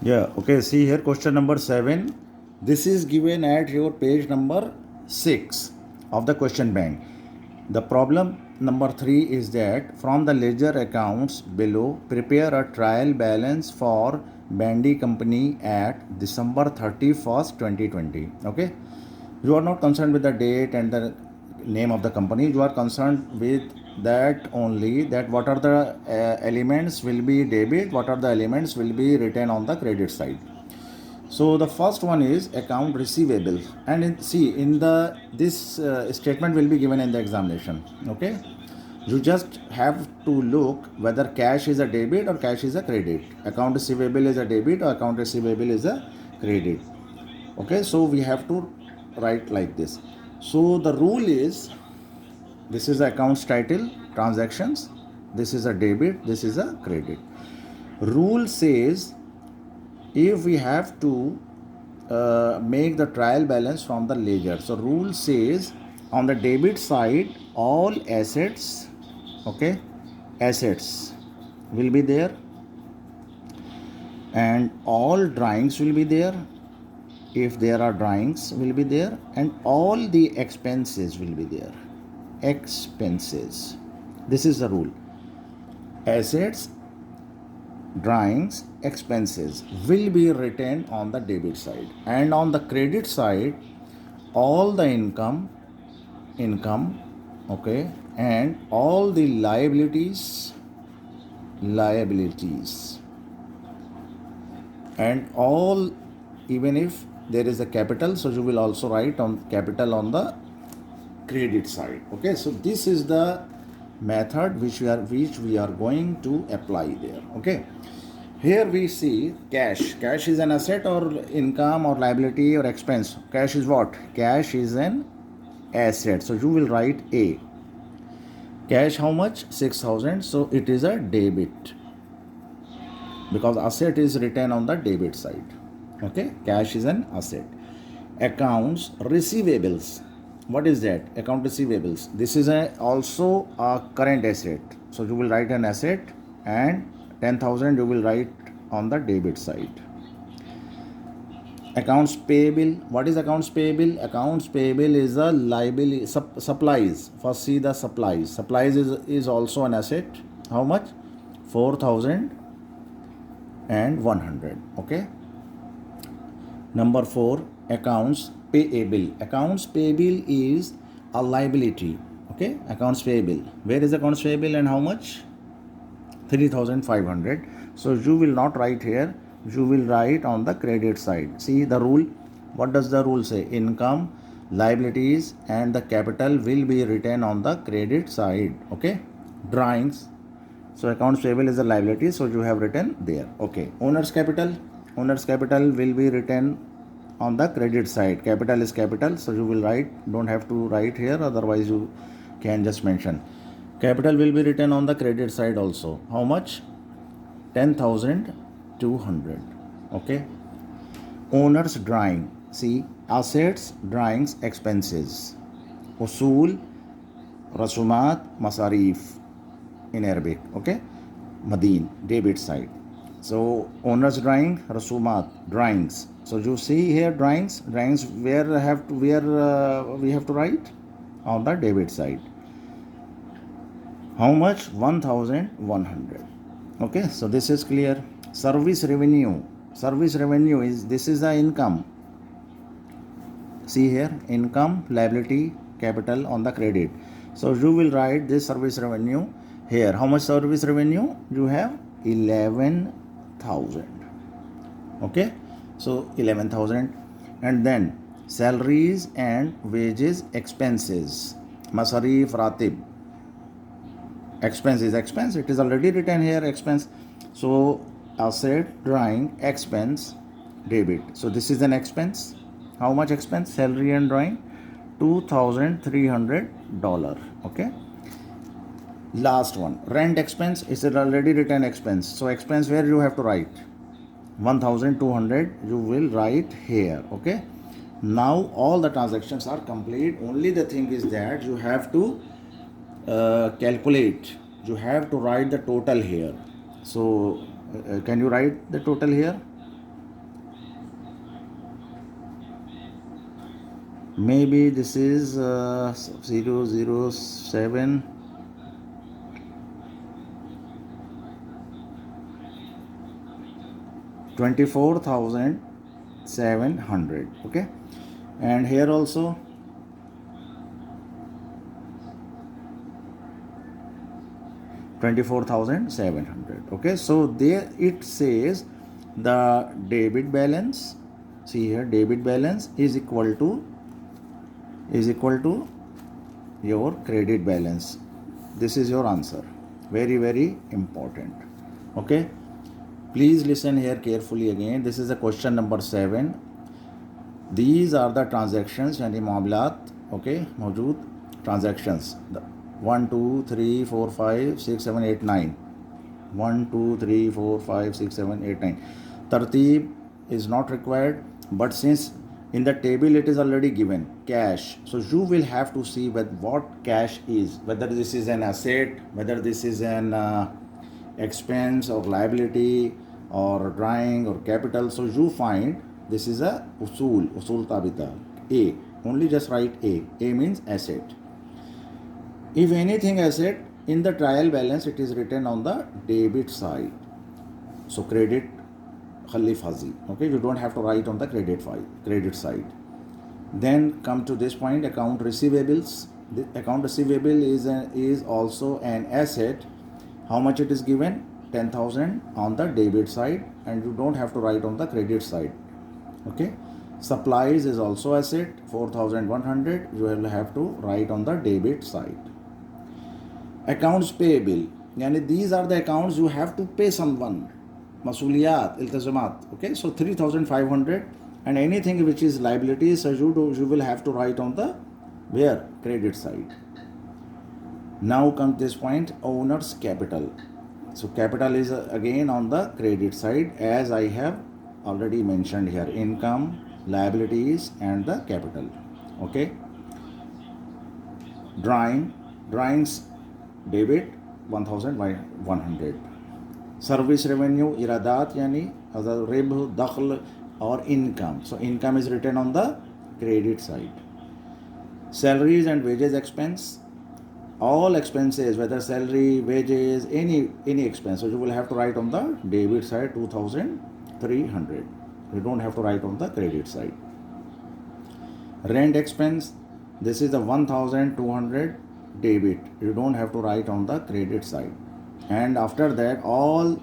Yeah, okay. See here, question number 7. This is given at your page number 6 of the question bank. The problem number 3 is that from the ledger accounts below, prepare a trial balance for Bandy Company at December 31st, 2020. Okay. You are not concerned with the date and the name of the company. You are concerned with that only, that what are the elements will be debit, what are the elements will be written on the credit side. So the first one is account receivable, and see in the this statement will be given in the examination. Okay, you just have to look whether cash is a debit or cash is a credit, account receivable is a debit or account receivable is a credit. Okay, so we have to write like this. So the rule is, this is the accounts title, transactions, this is a debit, this is a credit. Rule says if we have to make the trial balance from the ledger, so rule says on the debit side all assets, okay, assets will be there, and all drawings will be there, if there are drawings will be there, and all the expenses will be there, expenses. This is the rule. Assets, drawings, expenses will be written on the debit side, and on the credit side all the income, okay, and all the liabilities, and all, even if there is a capital, so you will also write on capital on the credit side. Okay, so this is the method which we are going to apply there. Okay, here we see cash. Cash is an asset or income or liability or expense. Cash is what? Cash is an asset, so you will write A. Cash how much? 6,000, so it is a debit because asset is written on the debit side. Okay, cash is an asset. Accounts receivables, what is that? Account receivables, this is also a current asset, so you will write an asset, and 10,000 you will write on the debit side. Accounts payable, what is accounts payable? Accounts payable is a liability. Supplies, first see the supplies. Supplies is also an asset. How much? 4,100. Okay. Number 4, accounts payable. Accounts payable is a liability. Okay, accounts payable. Where is accounts payable and how much? 3,500. So you will not write here, you will write on the credit side. See the rule. What does the rule say? Income, liabilities, and the capital will be written on the credit side. Okay, drawings. So accounts payable is a liability, so you have written there. Okay, owner's capital. Owner's capital will be written on the credit side. Capital is capital, so you will write, don't have to write here, otherwise you can just mention. Capital will be written on the credit side also. How much? 10,200. Okay. Owner's drawing. See, assets, drawings, expenses. Usul, rasumat, masarif in Arabic. Okay. Madin, debit side. So owner's drawing, rasumat, drawings. So you see here drawings, where we have to write on the debit side. How much? 1,100. Okay, so this is clear. Service revenue. Service revenue is, this is the income. See here, income, liability, capital on the credit. So you will write this service revenue here. How much service revenue? You have 11,000. Okay, so 11,000. And then salaries and wages expenses. Masarif ratib. Expense is expense, it is already written here, expense. So asset, drawing, expense, debit. So this is an expense. How much expense? Salary and drawing, $2,300. Okay. Last one, rent expense, is it already written expense? So expense where you have to write 1,200, you will write here. Okay. Now all the transactions are complete. Only the thing is that you have to calculate, you have to write the total here. So can you write the total here? maybe this is 007 24,700. Okay, and here also 24,700. Okay, so there it says the debit balance, see here, debit balance is equal to your credit balance. This is your answer. Very, very important. Okay, please listen here carefully again. This is the question number 7. These are the transactions यानी मामलात. Okay, मौजूद transactions 1 2 3 4 5 6 7 8 9. 1 2 3 4 5 6 7 8 9. Tartib is not required, but since in the table it is already given cash, so you will have to see what cash is, whether this is an asset, whether this is an expense or liability or drawing or capital. So you find this is a usul tabita, A, only just write A means asset. If anything asset, in the trial balance it is written on the debit side, so credit khali fazi. Okay, you don't have to write on the credit side. Then come to this point, account receivables. The account receivable is also an asset. How much it is given? 10,000 on the debit side, and you don't have to write on the credit side. Okay, supplies is also asset, 4,100. You will have to write on the debit side. Accounts payable, yani these are the accounts you have to pay someone. Masuliyat, iltazamat. Okay, so 3,500, and anything which is liabilities, so you will have to write on the where? Credit side. Now comes this point, owner's capital. So capital is again on the credit side, as I have already mentioned here, income, liabilities and the capital. Okay, drawings debit 1,100. Service revenue iradat yani other ribh, dakhl or income. So income is written on the credit side. Salaries and wages expense, all expenses, whether salary, wages, any expense, so you will have to write on the debit side 2,300. You don't have to write on the credit side. Rent expense, this is the 1,200 debit. You don't have to write on the credit side. And after that, all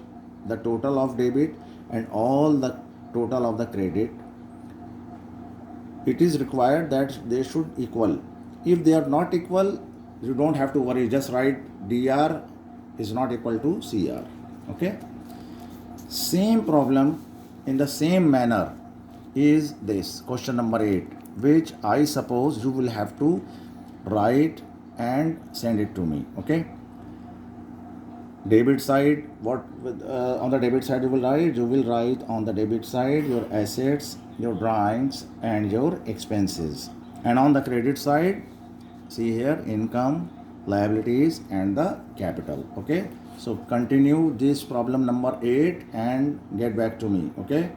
the total of debit and all the total of the credit, it is required that they should equal. If they are not equal, you don't have to worry, just write DR is not equal to CR. Okay, same problem in the same manner is this question number 8, which I suppose you will have to write and send it to me. Okay, debit side, what on the debit side you will write on the debit side your assets, your drawings and your expenses, and on the credit side, see here, income, liabilities and the capital. Okay, so continue this problem number 8 and get back to me. Okay.